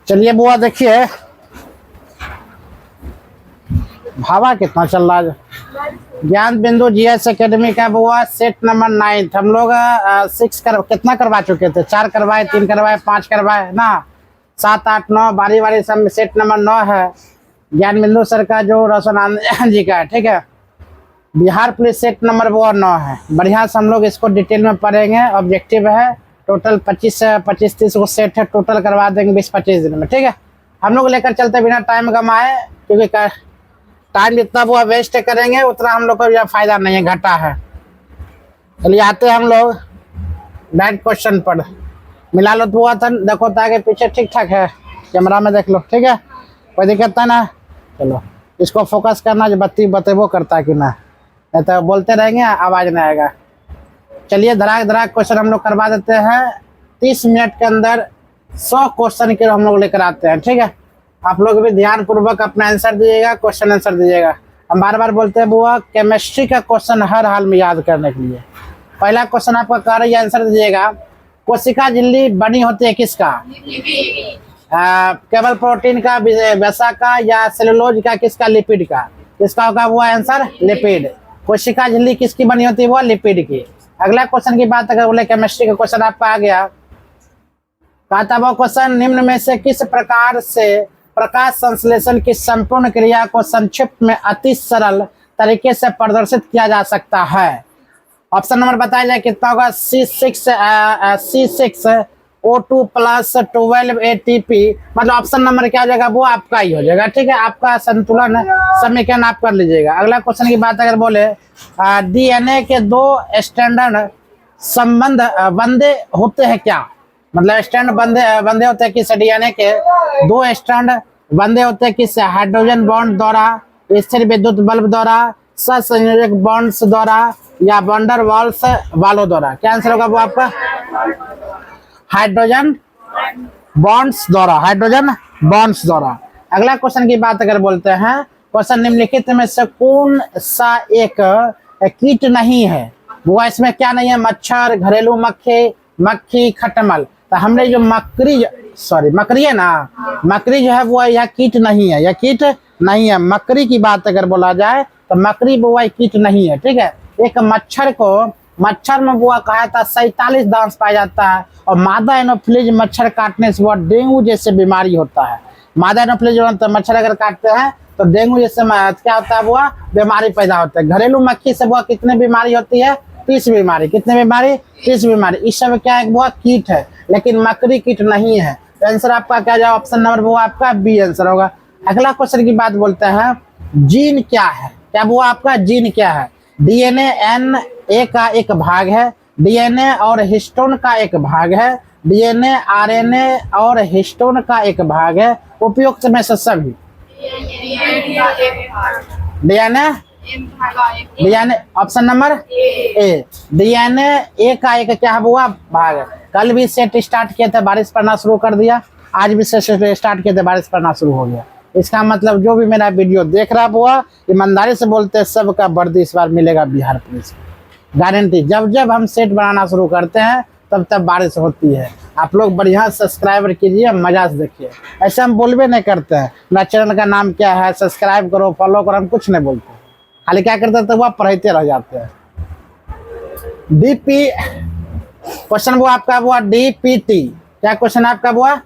चलिए बुआ देखिए भावा कितना चल रहा है। ज्ञान बिंदु जीएस एकेडमी का बुआ सेट नंबर 9 हम लोग कितना करवा चुके थे, 4 करवाए, 3 करवाए, 5 करवाए ना, 7 8 9 बारी बारी सब सेट नंबर 9 है। ज्ञान बिंदु सर का जो रोशन आनंद जी का है, ठीक है। बिहार पुलिस सेट नंबर वो 9 है। बढ़िया से हम लोग इसको डिटेल में पढ़ेंगे। ऑब्जेक्टिव है टोटल 25-30 को सेट है, टोटल करवा देंगे 20-25 दिन में, ठीक है। हम लोग लेकर चलते बिना टाइम गंवाए, क्योंकि टाइम जितना वो वेस्ट करेंगे उतना हम लोग को फायदा नहीं है, घाटा है। चलिए आते हैं हम लोग डायरेक्ट क्वेश्चन पर। मिला लो तो हुआ था, देखो तो आगे पीछे ठीक ठाक है, कैमरा में देख लो, ठीक है, कोई दिक्कत है ना। चलो इसको फोकस करना, जो बत्ती बतेबो करता है कि ना, नहीं तो बोलते रहेंगे आवाज नहीं आएगा। चलिए धड़ाक धड़ाक क्वेश्चन हम लोग करवा देते हैं। 30 मिनट के अंदर 100 क्वेश्चन के हम लोग लेकर आते हैं, ठीक है। आप लोग भी ध्यान पूर्वक अपना आंसर दीजिएगा, क्वेश्चन आंसर दीजिएगा। हम बार बार बोलते हैं बुआ केमिस्ट्री का क्वेश्चन हर हाल में याद करने के लिए। पहला क्वेश्चन आपका कह रही है, आंसर दीजिएगा। कोशिका झिल्ली बनी होती है किसका? केवल प्रोटीन का, वसा का, या सेलुलोज का, किसका? लिपिड का। किसका होगा वो आंसर? लिपिड। कोशिका झिल्ली किसकी बनी होती है? वो लिपिड की। अगला क्वेश्चन की बात अगर बोले केमिस्ट्री का क्वेश्चन आपका आ गया, कहा था वो क्वेश्चन निम्न में से किस प्रकार से प्रकाश संश्लेषण की संपूर्ण क्रिया को संक्षिप्त में अति सरल तरीके से प्रदर्शित किया जा सकता है? ऑप्शन नंबर बताया जाए कितना होगा? C6O2 plus 12 ATP। मतलब ऑप्शन नंबर क्या हो जाएगा? वो आपका ही हो जाएगा, ठीक है। आपका संतुलन समीकरण आप कर लीजिएगा। अगला क्वेश्चन की बात अगर बोले DNA के 2 स्टैंडर्ड संबंध बंधे होते हैं क्या? मतलब स्टैंड बंधे होते हैं किस? DNA के 2 स्टैंड बंधे होते हैं किस? हाइड्रोजन बॉन्ड द्वारा, स्थिर विद्युत बल्ब द्वारा, सहसंयोजक बॉन्ड्स द्वारा, या वंडर वाल्स वालों द्वारा। क्या आंसर होगा वो आपका? हाइड्रोजन बॉन्ड्स द्वारा, हाइड्रोजन बॉन्ड्स द्वारा। अगला क्वेश्चन की बात अगर बोलते हैं, क्वेश्चन निम्नलिखित में से कौन सा एक कीट नहीं है? वो इसमें क्या नहीं है? मच्छर, घरेलू मक्खी, खटमल। तो हमने जो मकड़ी है ना, मकड़ी जो है वो यह कीट नहीं है, यह कीट नहीं है। मकड़ी की बात अगर बोला जाए तो मकड़ी वो कीट नहीं है, ठीक है। एक मच्छर में वो कहा था 47 दांत पाया जाता है, और मादा एनोफिलीज मच्छर काटने से वो डेंगू जैसे बीमारी होता है। मादा एनोफिलीज मच्छर अगर काटते हैं तो डेंगू जैसे क्या होता है? वो बीमारी पैदा होता है। घरेलू मक्खी से वो कितने बीमारी होती है? 30 बीमारी। कितने बीमारी? 30 बीमारी। इस सब क्या है? वो कीट है, लेकिन मकड़ी कीट नहीं है। तो आंसर आपका क्या जाए? ऑप्शन नंबर वो आपका बी आंसर होगा। अगला क्वेश्चन की बात बोलते हैं, जीन क्या है? क्या वो आपका जीन क्या है? DNA NA का एक भाग है, DNA और हिस्टोन का एक भाग है, DNA RNA और हिस्टोन का एक भाग है। उपयुक्त में से सभी DNA option number A. DNA A का एक क्या हुआ? भाग है। कल भी सेट स्टार्ट किए थे, बारिश पड़ना शुरू कर दिया। आज भी सेट स्टार्ट किए थे, बारिश पड़ना शुरू हो गया। इसका मतलब जो भी मेरा वीडियो देख रहा हुआ, ईमानदारी से बोलते हैं सबका वर्दी इस बार मिलेगा बिहार पुलिस, गारंटी। जब जब हम सेट बनाना शुरू करते हैं तब तब बारिश होती है। आप लोग बढ़िया सब्सक्राइबर कीजिए, मजा से देखिए। ऐसे हम बोलबे नहीं करते हैं मेरा चैनल का नाम क्या है, सब्सक्राइब करो, फॉलो करो, हम कुछ नहीं बोलते। खाली क्या करते थे? वो पढ़ते रह जाते हैं। DP क्वेश्चन वो आपका हुआ DPT। क्या क्वेश्चन आपका हुआ?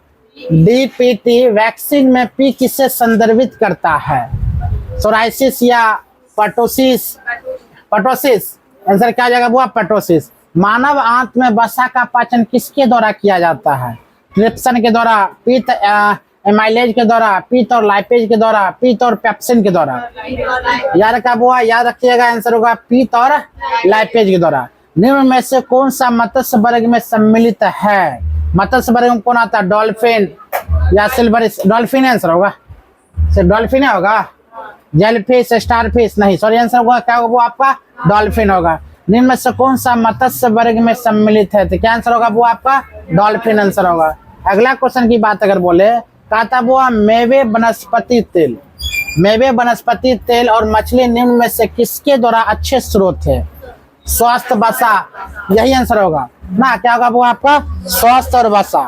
DPT वैक्सीन में P किससे संदर्भित करता है? सोराइसिस या पर्टोसिस? पर्टोसिस आंसर क्या जाएगा? वो पर्टोसिस। मानव आंत में वसा का पाचन किसके द्वारा किया जाता है? ट्रिप्सिन के द्वारा, पित्त एमाइलेज के द्वारा, पित्त और लाइपेज के द्वारा, पित्त और पेप्सिन के द्वारा। याद का वो याद रखिएगा, आंसर होगा पित्त और लाइपेज के द्वारा। निम्न में से कौन सा मत्स्य वर्ग में सम्मिलित है? मत्स्य वर्ग में कौन आता है? डॉल्फिन या सिल्वर? डॉल्फिन आंसर होगा, सिर्फ डॉल्फिन होगा, जेलफिश, स्टारफिश नहीं। सॉरी, आंसर होगा क्या होगा? वो आपका डॉल्फिन होगा। निम्न में से कौन सा मत्स्य वर्ग में सम्मिलित है? तो क्या आंसर होगा? वो आपका डॉल्फिन आंसर होगा। अगला क्वेश्चन की बात अगर बोले, कहा था वो मेवे वनस्पति तेल, मेवे वनस्पति तेल और मछली निम्न में से किसके द्वारा अच्छे स्रोत है? स्वस्थ वसा, यही आंसर होगा ना। क्या होगा वो आपका? स्वस्थ और वसा।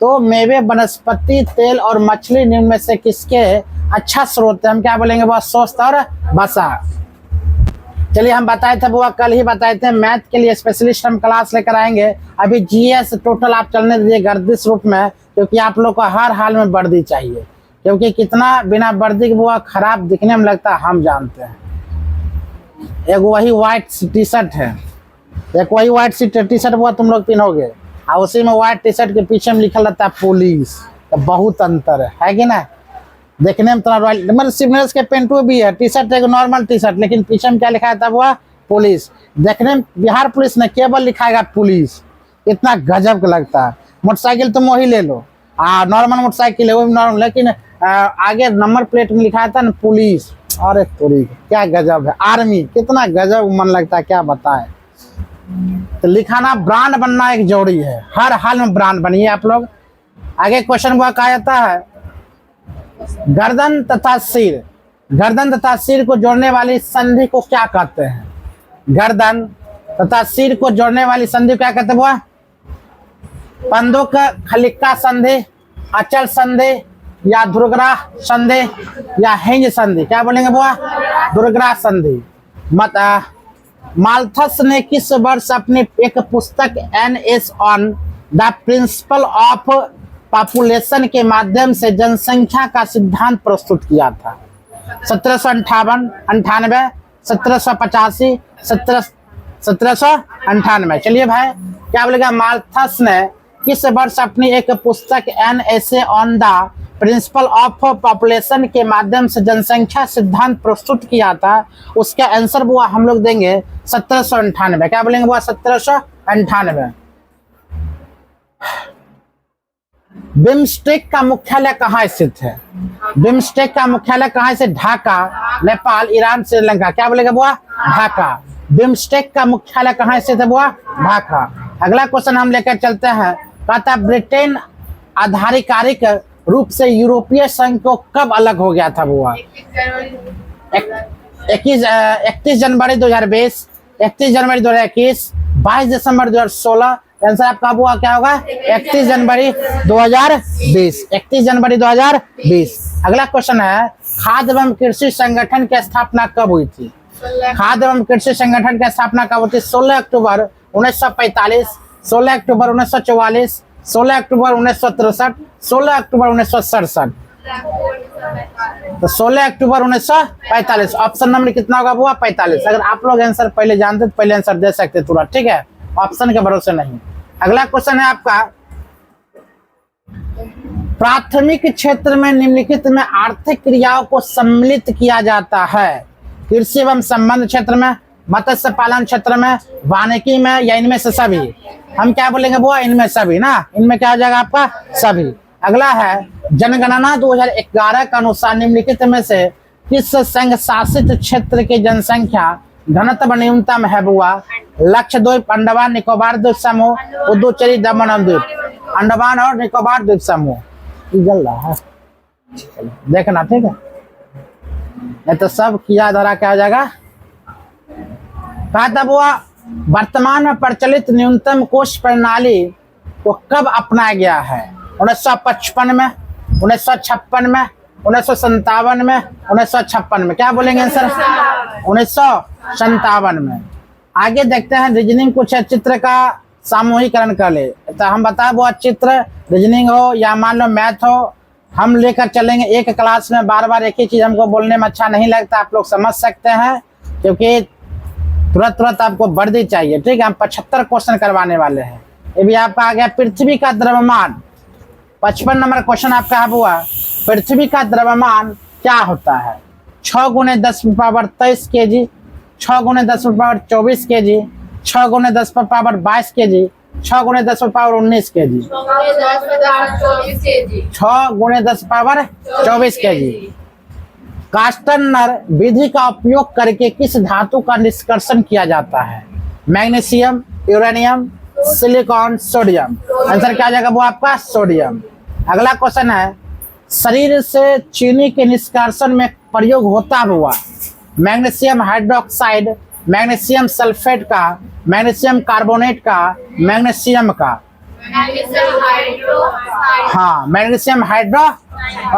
तो तो मेवे, वनस्पति तेल और मछली निम्न में से किसके अच्छा स्रोत है? हम क्या बोलेंगे वो स्वस्थ और बसा। चलिए हम बताए थे वो कल ही बताए थे, मैथ के लिए स्पेशलिस्ट हम क्लास लेकर आएंगे। अभी जीएस टोटल आप चलने दीजिए गर्दिश रूप में, क्योंकि आप लोग को हर हाल में वर्दी चाहिए, क्योंकि कितना बिना वर्दी के वो खराब दिखने में लगता है हम जानते हैं। एक वही व्हाइट टी शर्ट है, एक वही व्हाइट टी शर्ट वो तुम लोग पहनोगे और उसी में व्हाइट टी शर्ट के पीछे में लिखा रहता है पुलिस। तो बहुत अंतर है कि ना? देखने में थोड़ा रॉयल, मतलब सिग्नल्स के पेंटू भी है, टी शर्ट एक नॉर्मल टी शर्ट, लेकिन पीछे में क्या लिखा है वो पुलिस। देखने में बिहार पुलिस ने केवल लिखाएगा पुलिस, इतना गजब का लगता है। मोटरसाइकिल तुम वही ले लो, नॉर्मल मोटरसाइकिल है वो भी नॉर्मल, लेकिन आगे नंबर प्लेट में लिखा था ना पुलिस। अरे तोरी क्या गजब है। आर्मी कितना गजब मन लगता है, क्या बताए। तो लिखाना ब्रांड बनना एक जरूरी है, हर हाल में ब्रांड बनिए आप लोग। आगे क्वेश्चन हुआ कहा जाता है गर्दन तथा सिर, गर्दन तथा सिर को जोड़ने वाली संधि को क्या कहते हैं? गर्दन तथा सिर को जोड़ने वाली संधि को क्या कहते हैं? वो पंदुक खलिक्का संधि, अचल संधि, या दुर्ग्राह संधि, या हिंज संधि? क्या बोलेंगे वो? दुर्ग्राह संधि। माल्थस ने किस वर्ष अपनी एक पुस्तक NS on the principle of population के माध्यम से जनसंख्या का सिद्धांत प्रस्तुत किया था? 1758, 98, 1785, 1798। चलिए भाई क्या बोलेगा? माल्थस ने किस वर्ष अपनी एक पुस्तक NSA on the principle of population के माध्यम से जनसंख्या सिद्धांत प्रस्तुत किया था? उसका आंसर वो हम लोग देंगे 1798। क्या बोलेंगे वो? 1798। बिम्स्टेक का मुख्यालय कहाँ स्थित है? बिम्स्टेक का मुख्यालय कहाँ से? ढाका, नेपाल, ईरान, श्रीलंका। क्या बोलेगा वो? ढाका। बिम्स्टेक का मुख्यालय कहाँ स्थित है? वो ढाका। अगला क्वेश्चन हम लेकर चलते हैं। कहता ब्रिटेन आधिकारिक रूप से यूरोपीय संघ को कब अलग हो गया था? वो 31 जनवरी 2020, 31 जनवरी 2021, 22 दिसंबर 2016। आंसर आपका हुआ क्या होगा? 31 जनवरी 2020, 31 जनवरी 2020। अगला क्वेश्चन है खाद्य एवं कृषि संगठन की स्थापना कब हुई थी? खाद्य एवं कृषि संगठन की स्थापना कब हुई थी? 16 अक्टूबर 1945, 16 अक्टूबर 1944, 16 अक्टूबर 1963, 16 अक्टूबर 1967। तो 16 अक्टूबर 1945। ऑप्शन नंबर कितना होगा? वो 45। अगर आप लोग आंसर पहले जानते तो पहले आंसर दे सकते तुरंत, ठीक है? ऑप्शन के भरोसे नहीं। अगला क्वेश्चन है आपका प्राथमिक क्षेत्र में निम्नलिखित में आर्थिक क्रियाओं को सम्मिलित किया जाता है? कृषि एवं संबंध क्षेत्र में, मत्स्य पालन क्षेत्र में, वानिकी में, या इनमें से सभी? हम क्या बोलेंगे वो? इनमें सभी ना। इनमें क्या हो जाएगा आपका? सभी। अगला है जनगणना 2011 के अनुसार निम्नलिखित में से किस संघ शासित क्षेत्र की जनसंख्या घनत्व न्यूनतम है? बुआ लक्षद्वीप, अंडमान निकोबार द्वीप समूह, पुदुचेरी, दमन और द्वीप। अंडमान और निकोबार द्वीप समूह। जल रहा है, देखना ठीक है, नहीं तो सब किया धरा क्या हो जाएगा। कहा था बुआ वर्तमान में प्रचलित न्यूनतम कोष प्रणाली को कब अपनाया गया है? 1955 में, 1956 में, 1957 में, 1956 में। क्या बोलेंगे आंसर? 1957 में। आगे देखते हैं रीजनिंग, कुछ चित्र का सामूहिकरण कर ले। तो हम बता वो चित्र रीजनिंग हो या मान लो मैथ हो, हम लेकर चलेंगे एक क्लास में। बार बार एक ही चीज हमको बोलने में अच्छा नहीं लगता, आप लोग समझ सकते हैं, क्योंकि तुरंत आपको वर्दी चाहिए, ठीक है? हम 75 क्वेश्चन करवाने वाले हैं। ये भी आपका आ गया पृथ्वी का द्रव्यमान। 55 नंबर क्वेश्चन आपका हुआ पृथ्वी का द्रव्यमान क्या होता है? 6 × 10⁻23 kg, 6 × 10⁻24 kg, 6 × 10⁻22 kg, 6 × 10⁻19 kg, 6 × 10⁻24 kg। कास्टनर विधि का उपयोग करके किस धातु का निष्कर्षण किया जाता है? Magnesium, uranium, silicon, sodium. Answer क्या आ जाएगा? वो आपका सोडियम। अगला क्वेश्चन है शरीर से चीनी के निष्कर्षण में प्रयोग होता हुआ मैग्नीशियम हाइड्रोक्साइड, मैग्नीशियम सल्फेट का, मैग्नीशियम कार्बोनेट का, मैग्नीशियम का। हाँ, मैग्नीशियम हाइड्रो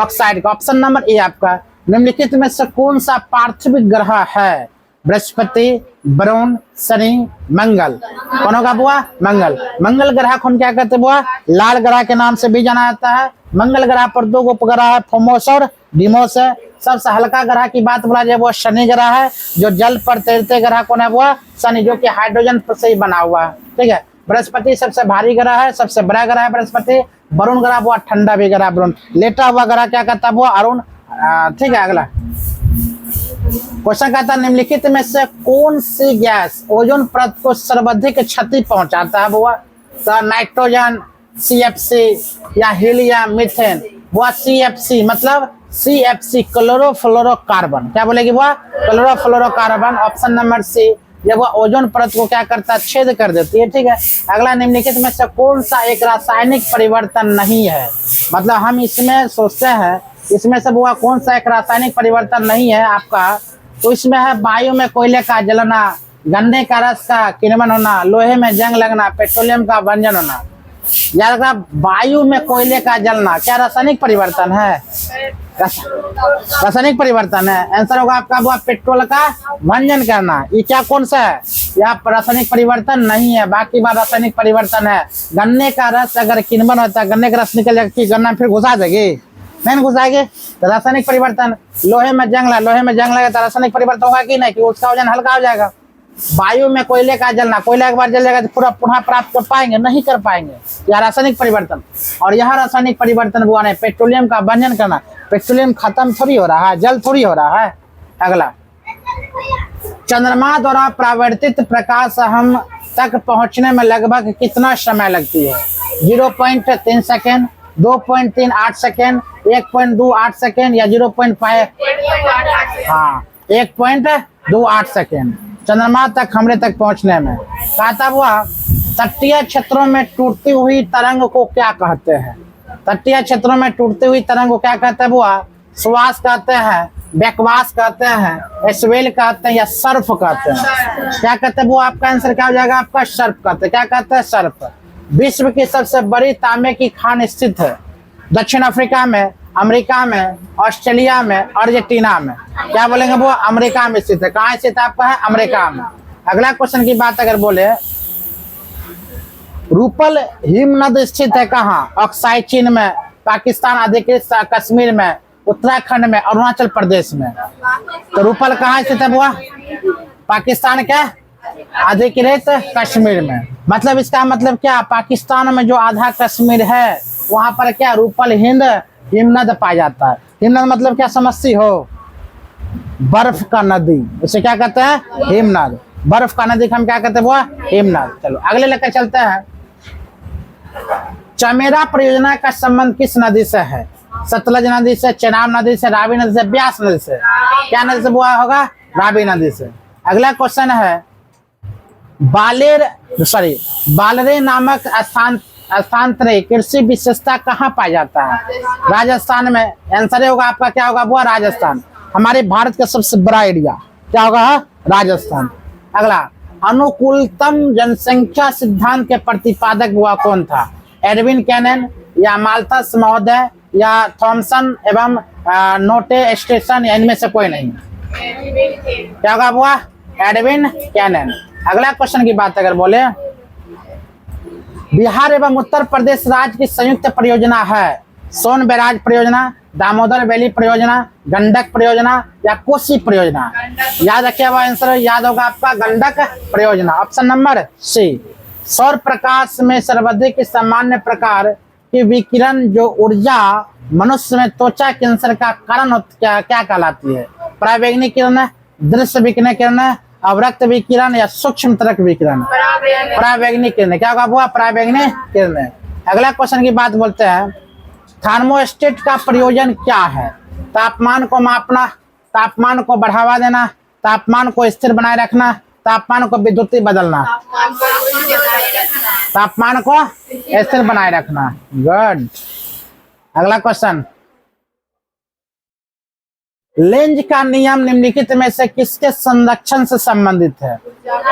ऑक्साइड का। ऑप्शन नंबर ए आपका। निम्नलिखित में से कौन सा पार्थिव ग्रह है? बृहस्पति, वरुण, शनि, मंगल। कौन होगा बुआ? मंगल। मंगल ग्रह को हम क्या कहते हैं बुआ? लाल ग्रह के नाम से भी जाना जाता है। मंगल ग्रह पर दो उपग्रह है, फोमोस और डिमोस है। सबसे हल्का ग्रह की बात बोला जाए वो शनि ग्रह है। जो जल पर तैरते ग्रह कौन है बुआ? शनि, जो कि हाइड्रोजन से ही बना हुआ है। ठीक है। बृहस्पति सबसे भारी ग्रह है, सबसे बड़ा ग्रह है बृहस्पति। वरुण ग्रह बुआ ठंडा भी ग्रह वरुण। लेटा हुआ ग्रह क्या कहता है बुआ? अरुण। ठीक है। अगला क्वेश्चन कहता है निम्नलिखित में से कौन सी गैस ओजोन परत को सर्वाधिक क्षति पहुंचाता है बुआ? तो नाइट्रोजन, CFC या हीलियम, मीथेन। बुआ CFC मतलब CFC क्लोरोफ्लोरोकार्बन। क्या बोलेगी बुआ? क्लोरोफ्लोरोकार्बन। Option number C. ये वो ओजोन परत को क्या करता है? छेद कर देती है। ठीक है। अगला निम्नलिखित में से कौन सा एक रासायनिक परिवर्तन नहीं है? मतलब हम इसमें सोचते हैं इसमें से बुआ कौन सा एक रासायनिक परिवर्तन नहीं है आपका? तो इसमें है वायु में कोयले का जलना, गन्ने का रस का किण्वन होना, लोहे में जंग लगना, पेट्रोलियम का भंजन होना। याद रखना, वायु में कोयले का जलना क्या रासायनिक परिवर्तन है? रासायनिक परिवर्तन है। आंसर होगा आपका बुआ पेट्रोल का भंजन करना। ये क्या कौन सा है? यह रासायनिक परिवर्तन नहीं है। बाकी बात रासायनिक परिवर्तन है। गन्ने का रस अगर किण्वन होता है, गन्ने का रस निकल जाएगा, गन्ना फिर घुसा देगी? नहीं घुसाएगी। तो रासायनिक परिवर्तन। लोहे में जंग लगा, लोहे में जंग लगे तो रासायनिक परिवर्तन होगा कि नहीं? कि उसका वजन हल्का हो जाएगा। वायु में कोयले का जलना, कोयला एक बार जल जाएगा तो पूरा पुनः प्राप्त कर पाएंगे? नहीं कर पाएंगे। यह रासायनिक परिवर्तन। और यह रासायनिक परिवर्तन बुआ ने पेट्रोलियम का भंजन करना। पेट्रोलियम खत्म थोड़ी हो रहा है, जल थोड़ी हो रहा है। अगला, चंद्रमा द्वारा परावर्तित प्रकाश हम तक पहुंचने में लगभग कितना समय लगती है? 0.3 सेकेंड, 2.38 सेकेंड, 1.28 सेकेंड या 0.5? हाँ, 1.28 सेकेंड चंद्रमा तक हमरे तक पहुंचने में। कहता हुआ तटीय क्षेत्रों में टूटती हुई तरंग को क्या कहते हैं? तटीय क्षेत्रों में टूटती हुई तरंग को क्या कहते हैं बुआ? श्वास कहते हैं, बैकवास कहते हैं, स्वेल कहते हैं या सर्फ कहते हैं? क्या कहते हैं बुआ? आपका आंसर क्या हो जाएगा? आपका सर्फ कहते हैं। क्या कहते हैं? सर्फ। विश्व की सबसे बड़ी तांबे की खान स्थित है? दक्षिण अफ्रीका में, अमेरिका में, ऑस्ट्रेलिया में, अर्जेंटीना में। क्या बोलेंगे वो? अमेरिका में स्थित है। कहाँ स्थित आपका है? अमेरिका में। अगला क्वेश्चन की बात अगर बोले, रूपल हिमनद स्थित है कहाँ? अक्साई चीन में, पाकिस्तान अधिकृत कश्मीर में, उत्तराखंड में, अरुणाचल प्रदेश में। तो रूपल कहाँ स्थित है बुआ? पाकिस्तान के अधिकृत कश्मीर में। मतलब इसका मतलब क्या? पाकिस्तान में जो आधा कश्मीर है वहां पर क्या रूपल हिमनद पाया जाता है। हिमनद मतलब क्या समझती हो? बर्फ का नदी। उसे क्या कहते हैं? हिमनद। बर्फ का नदी हम क्या कहते हैं वो? हिमनद। चलो अगले लेकर चलते हैं। चमेरा परियोजना का संबंध किस नदी से है? सतलज नदी से, चेनाब नदी से, रावी नदी से, ब्यास नदी से। क्या नदी से बुआ होगा? रावी नदी से। अगला क्वेश्चन है, बालरे नामक स्थानांतरित कृषि विशेषता कहाँ पाया जाता है? राजस्थान में। आंसर होगा आपका क्या होगा बुआ? राजस्थान। हमारे भारत का सबसे बड़ा एरिया क्या होगा? राजस्थान। अगला, अनुकूलतम जनसंख्या सिद्धांत के प्रतिपादक बुआ कौन था? एडविन कैनन या माल्थस महोदय या थॉमसन एवं नोटे स्टेशन या इनमें से कोई नहीं? क्या होगा बुआ? Edwin cannon. अगला क्वेश्चन की बात अगर बोले, बिहार एवं उत्तर प्रदेश राज्य की संयुक्त परियोजना है सोन बैराज परियोजना, दामोदर वैली परियोजना, गंडक परियोजना या कोसी परियोजना? याद रखिए, आंसर याद होगा आपका गंडक परियोजना। Option number C. सौर प्रकाश में सर्वाधिक सामान्य प्रकार की विकिरण जो ऊर्जा मनुष्य में त्वचा कैंसर का कारण क्या कहलाती है? पराबैंगनी किरण, दृश्य विकिरण किरण, अवरक्त विकिरण या सूक्ष्म तरंग विकिरण? पराबैंगनी किरण। क्या होगा बुआ? पराबैंगनी किरण। अगला क्वेश्चन की बात बोलते हैं, थर्मोस्टेट का प्रयोजन क्या है? तापमान को मापना, तापमान को बढ़ावा देना, तापमान को स्थिर बनाए रखना, तापमान को विद्युतीय बदलना? तापमान को स्थिर बनाए रखना। गुड। अगला क्वेश्चन, लेंज का नियम निम्नलिखित में से किसके संरक्षण से संबंधित है?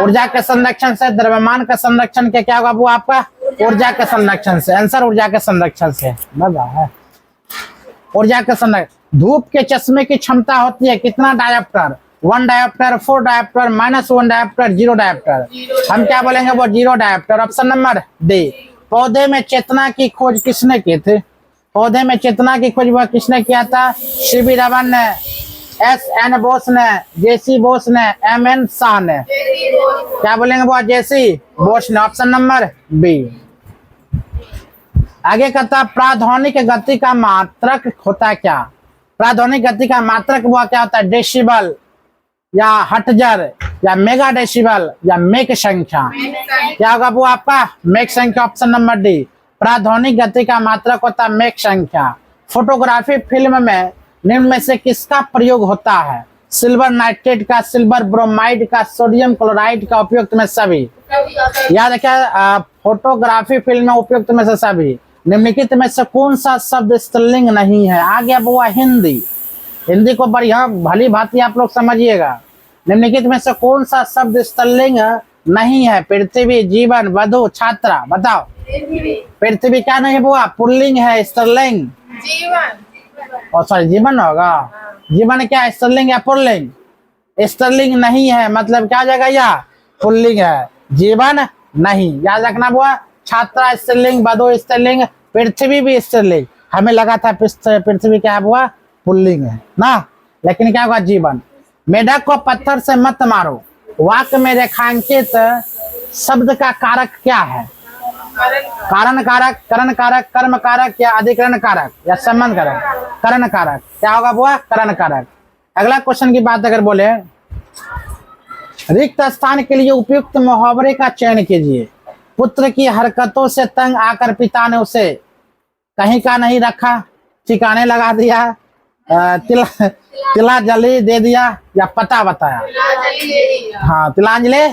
ऊर्जा के संरक्षण से, द्रव्यमान के संरक्षण के? क्या होगा वो आपका? ऊर्जा के संरक्षण से। आंसर ऊर्जा के संरक्षण से। मजा है। ऊर्जा के संरक्षण। धूप के चश्मे की क्षमता होती है कितना dioptre? 1 dioptre, 4 dioptre, -1 dioptre, 0 dioptre. हम क्या बोलेंगे? वो 0 डायोप्टर। Option number D. पौधे में चेतना की खोज किसने की थी? पौधे में चेतना की खोज वह किसने किया था? सीवी रमन ने, S.N. बोस ने, JC बोस ने, M.N. शाह ने। क्या बोलेंगे? वो JC बोस ने। Option number B. आगे कहता प्राध्वनिक गति का मात्रक होता क्या? प्राध्वनिक गति का मात्रक वो क्या होता है? डेसिबल या हर्ट्ज या मेगा डेसिबल या मेक संख्या? क्या होगा वो आपका? मेक संख्या। Option number D. प्राध्वनिक गति का मात्रक होता है मेक संख्या। फोटोग्राफी फिल्म में निम्न में से किसका प्रयोग होता है? सिल्वर नाइट्रेट का, सिल्वर ब्रोमाइड का, सोडियम क्लोराइड का, उपयुक्त में सभी। याद रखिए फोटोग्राफी फिल्म में उपयुक्त में से सभी। निम्नलिखित में से कौन सा शब्द स्त्रीलिंग नहीं है? आ गया वो हिंदी। हिंदी को बढ़िया भली भांति आप लोग समझिएगा। निम्नलिखित में से कौन सा शब्द स्त्रीलिंग नहीं है? पृथ्वी, जीवन, वधु, छात्रा। बताओ। पृथ्वी क्या नहीं है बुआ? पुल्लिंग है। स्त्रीलिंग जीवन। और सॉरी जीवन होगा। जीवन क्या? स्त्रीलिंग या पुल्लिंग? स्त्रीलिंग नहीं है मतलब क्या जाएगा? या पुल्लिंग है। जीवन नहीं। याद रखना बुआ। छात्रा स्त्रीलिंग, वधु स्त्रीलिंग, पृथ्वी भी स्त्रीलिंग। हमें लगा था पृथ्वी क्या हुआ? पुल्लिंग है ना। लेकिन क्या होगा? जीवन। मेढक को पत्थर से मत मारो वाक्य में रेखांकित शब्द का कारक क्या है? कारण कारक, करण कारक, कर्म कारक या अधिकरण कारक या संबंध कारक? करण कारक। क्या होगा बुआ? करण कारक। अगला क्वेश्चन की बात अगर बोले, रिक्त स्थान के लिए उपयुक्त मुहावरे का चयन कीजिए। पुत्र की हरकतों से तंग आकर पिता ने उसे कहीं का नहीं रखा, ठिकाने लगा दिया, तिलांजलि दे दिया या पता बताया? हाँ, तिलांजलि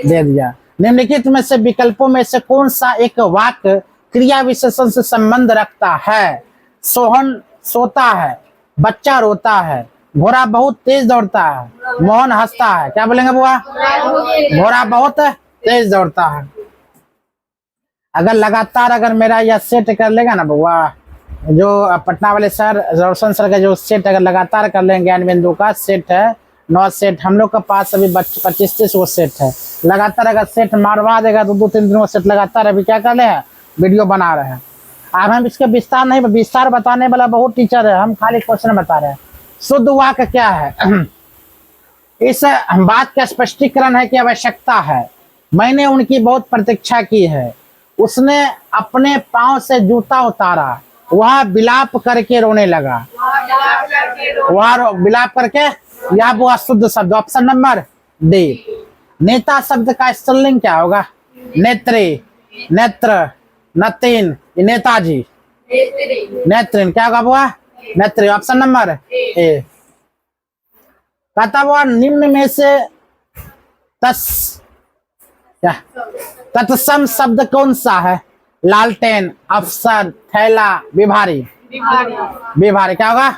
दे दिया। निम्नलिखित में से विकल्पों में से कौन सा एक वाक्य क्रिया विशेषण से संबंध रखता है? सोहन सोता है, बच्चा रोता है, घोड़ा बहुत तेज दौड़ता है, मोहन हंसता है। क्या बोलेंगे बुआ? घोड़ा बहुत तेज दौड़ता है। अगर लगातार अगर मेरा यह सेट कर लेगा ना बुआ, जो पटना वाले सर रोशन सर का जो सेट अगर लगातार कर लेंगे, ज्ञान बिंदु का सेट है 9 सेट। हम लोग के पास अभी 25-30 वो सेट है। लगातार अगर सेट मारवा देगा तो 2-3 दिन वो सेट लगातार अभी क्या कर रहे हैं? वीडियो बना रहे हैं। अब हम इसके विस्तार नहीं, विस्तार बताने वाला बहुत टीचर है, हम खाली क्वेश्चन बता रहे हैं। शुद्ध वाक्य क्या है? इस बात का स्पष्टीकरण है कि आवश्यकता है। मैंने उनकी बहुत प्रतीक्षा की है। उसने अपने पांव से जूता उतारा, वह विलाप करके रोने लगा। वह विलाप करके, यह वो अशुद्ध शब्द। Option number D. नेता शब्द का स्त्रीलिंग क्या होगा? नेत्री, नेत्र, नतीन, नेताजी, नेत्रीन। क्या होगा बुआ? नेत्री। Option number A. कहता हुआ निम्न में से तत्सम शब्द कौन सा है? लालटेन, अफसर, थैला, विभारी। विभारी। क्या होगा?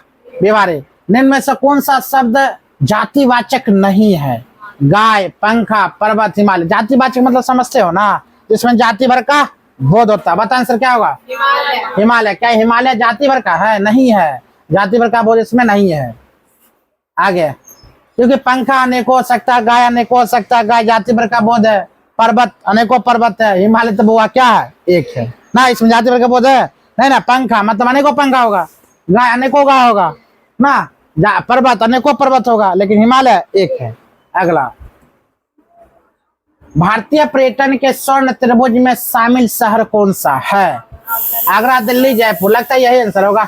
विभारी। निम्न में से कौन सा शब्द जातिवाचक नहीं है? गाय, पंखा, पर्वत, हिमालय। जातिवाचक मतलब समझते हो ना, जिसमें जाति भर का बोध होता है। बता आंसर क्या होगा? हिमालय। क्या हिमालय जाति भर का है? नहीं है, जाति भर का बोध इसमें नहीं है। आगे, क्योंकि पंखा अनेकों हो सकता है, गाय अनेकों हो सकता है, गाय जाति भर का बोध है। पर्वत अनेकों पर्वत है, हिमालय तो बुआ क्या है? एक है ना, इसमें जाति भर का बोध है नहीं ना। पंखा मतलब अनेकों पंखा होगा, गाय अनेकों गाय होगा ना, पर्वत अनेकों पर्वत होगा, लेकिन हिमालय एक है। अगला, भारतीय पर्यटन के स्वर्ण त्रिभुज में शामिल शहर कौन सा है? आगरा, दिल्ली, जयपुर। लगता है यही आंसर होगा।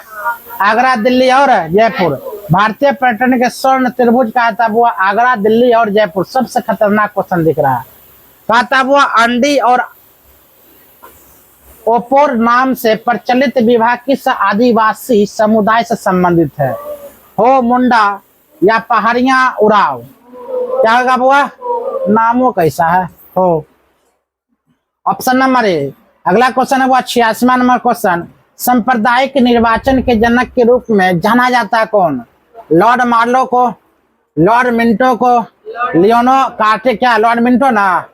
आगरा, दिल्ली और जयपुर। भारतीय पर्यटन के स्वर्ण त्रिभुज का था वो आगरा, दिल्ली और जयपुर। सबसे खतरनाक क्वेश्चन दिख रहा है। कहा था वो अंडी और ओपोर नाम से प्रचलित विवाह किस आदिवासी समुदाय से संबंधित है? हो मुंडा या पहाड़ियां उड़ाव। क्या होगा बुआ? नामों कैसा है? हो। Option number A. अगला क्वेश्चन है वो 86वां नंबर क्वेश्चन। सांप्रदायिक निर्वाचन के जनक के रूप में जाना जाता है कौन? लॉर्ड मार्लो को, लॉर्ड मिंटो को, लियोनो कार्टे। क्या लॉर्ड मिंटो ना?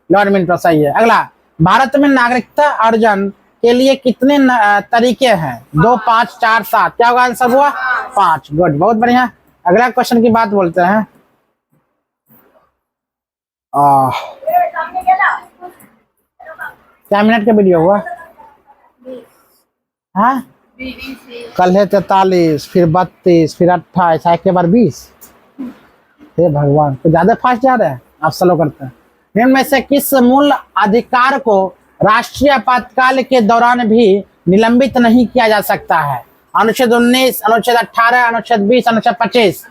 लॉर्ड मिंटो सही है। अगला, भारत में नागरिकता अर्जन के लिए कितने तरीके हैं? 2, 5, 4, 7। क्या होगा आंसर हुआ? 5। गुड, बहुत बढ़िया। अगला क्वेश्चन की बात बोलते हैं। क्या मिनट का वीडियो हुआ? हाँ, कल है 43, फिर 32, फिर 28, एक के बार 20। हे भगवान, तो ज्यादा फास्ट जा रहे हैं। आप स्लो करते हैं। इनमें से किस मूल अधिकार को राष्ट्रीय आपातकाल के दौरान भी निलंबित नहीं किया जा सकता है? अनुच्छेद 19, अनुच्छेद 18, अनुच्छेद 20, अनुच्छेद 25।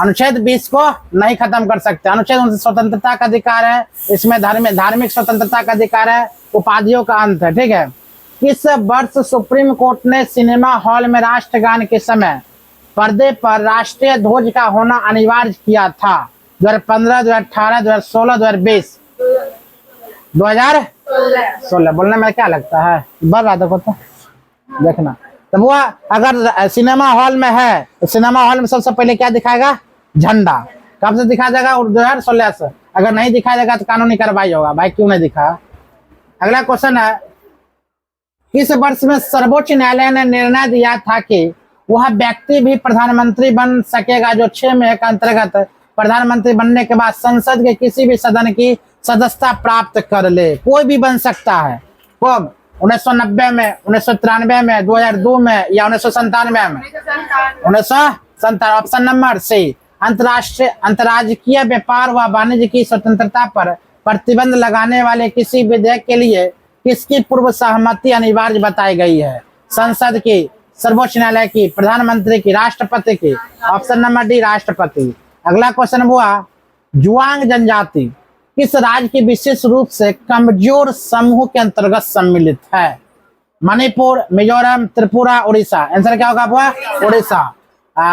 अनुच्छेद 20 को नहीं खत्म कर सकते। अनुच्छेद 19 स्वतंत्रता का अधिकार है, इसमें धार्मिक स्वतंत्रता का अधिकार है, उपाधियों का अंत है। ठीक है। किस वर्ष सुप्रीम कोर्ट ने सिनेमा हॉल में राष्ट्रगान के समय पर्दे पर राष्ट्रीय ध्वज का होना अनिवार्य किया था? 2015, 2018, 2016, 2020? 2016। बोलने में क्या लगता है? बढ़ रहा देखो तो देखना। तो वो अगर सिनेमा हॉल में है तो सिनेमा हॉल में सबसे पहले क्या दिखाएगा? झंडा। कब से दिखा जाएगा? 2016 से। अगर नहीं दिखाया जाएगा तो कानूनी कार्रवाई होगा। भाई क्यों नहीं दिखा? अगला क्वेश्चन है, किस वर्ष में सर्वोच्च न्यायालय ने निर्णय दिया था कि वह व्यक्ति भी प्रधानमंत्री बन सकेगा जो 6 मई के अंतर्गत प्रधानमंत्री बनने के बाद संसद के किसी भी सदन की सदस्यता प्राप्त कर ले? कोई भी बन सकता है। कब? 1990 में, 1993 में, 2002 में या 1997 में? 1997। Option number C. अंतर्राज्यीय व्यापार व वाणिज्य की स्वतंत्रता पर प्रतिबंध लगाने वाले किसी विधेयक के लिए किसकी पूर्व सहमति अनिवार्य बताई गई है? संसद की, सर्वोच्च न्यायालय की, प्रधानमंत्री की, राष्ट्रपति की? ऑप्शन नंबर डी, राष्ट्रपति। अगला क्वेश्चन हुआ, जुआंग जनजाति किस राज्य की विशेष रूप से कमजोर समूह के अंतर्गत सम्मिलित है? मणिपुर, मिजोरम, त्रिपुरा, उड़ीसा? आंसर क्या होगा? हुआ उड़ीसा।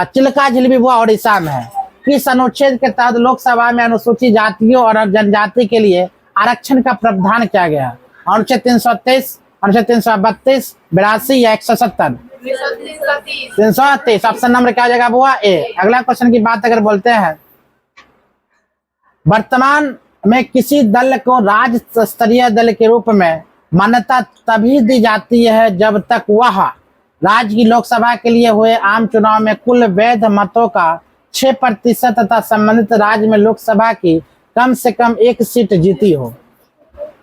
चिल्का झिलमी हुआ उड़ीसा में है। किस अनुच्छेद के तहत लोकसभा में अनुसूचित जातियों और जनजाति के लिए आरक्षण का प्रावधान किया गया? अनुच्छेद 323, अनुच्छेद 332, 82 या 170? 330। ऑप्शन नंबर क्या हो जाएगा? हुआ ए। अगला क्वेश्चन की बात अगर बोलते हैं, वर्तमान में किसी दल को राज्य स्तरीय दल के रूप में मान्यता तभी दी जाती है जब तक वह राज्य की लोकसभा के लिए हुए आम चुनाव में कुल वैध मतों का 6% तथा संबंधित राज्य में लोकसभा की कम से कम 1 सीट जीती हो।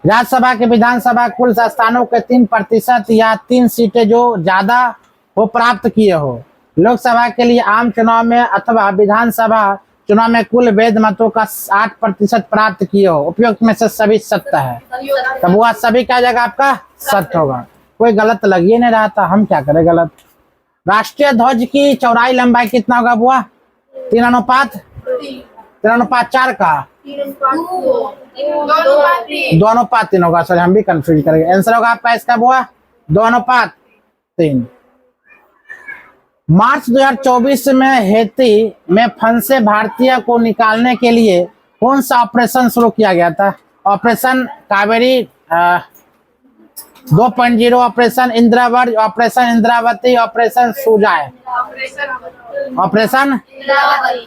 राज्यसभा के विधानसभा कुल स्थानों के 3% या 3 सीटें जो ज्यादा हो प्राप्त किए हो। लोकसभा के लिए आम चुनाव में अथवा विधानसभा चुनाव में कुल वैध मतों का 8% प्राप्त किए हो। उपयुक्त में से सभी सत्य है। तब वह सभी क्या जगह आपका सत्य होगा। कोई गलत लग ही नहीं रहा था, हम क्या करें गलत। राष्ट्रीय ध्वज की चौड़ाई लंबाई कितना होगा? बुआ 3:4 का 2:3 होगा। सर हम भी कंफ्यूज करेंगे। आंसर होगा आपका इसका बुआ 2:3। मार्च 2024 में हैती में फंसे भारतीय को निकालने के लिए कौन सा ऑपरेशन शुरू किया गया था? Operation Kaveri 2.0, operation Indravat, operation Indravati, operation Sujay? Operation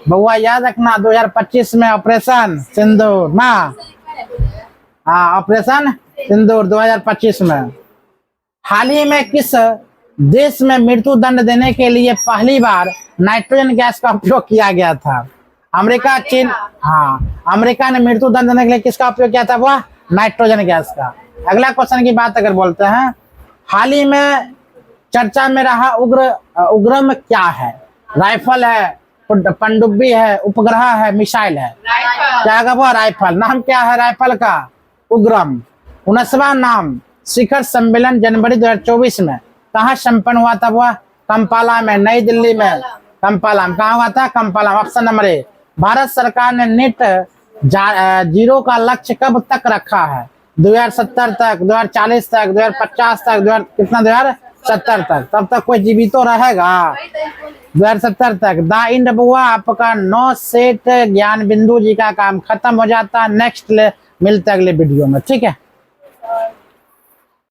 बउआ याद रखना 2025 में ऑपरेशन सिंदूर ना। हाँ, ऑपरेशन सिंदूर 2025 में। हाल ही में किस देश में मृत्यु दंड देने के लिए पहली बार नाइट्रोजन गैस का उपयोग किया गया था? अमेरिका, चीन? हाँ, अमेरिका ने मृत्यु दंड देने के लिए किसका उपयोग किया था? वह नाइट्रोजन गैस का। अगला क्वेश्चन की बात अगर बोलते हैं, हाल ही में चर्चा में रहा उग्रम क्या है? राइफल है, पनडुब्बी है, उपग्रह है, मिसाइल है? क्या होगा? वो राइफल। नाम क्या है राइफल का? उग्रम। 19वां नाम शिखर सम्मेलन जनवरी 2024 में कहाँ संपन्न हुआ था? वह कंपाला में, नई दिल्ली में। कंपाला में कहाँ हुआ था? Kampala. Option number A. Bharat सरकार ने नेट जीरो का लक्ष्य कब तक रखा है? 2070 तक, 2040 तक, 2050 तक, कितना 2070 तक? तब तक कोई जीवित तो रहेगा? 2070 तक। द इंड बुआ आपका 9 सेट ज्ञान बिंदु जी का काम खत्म हो जाता है। नेक्स्ट मिलते अगले वीडियो में, ठीक है।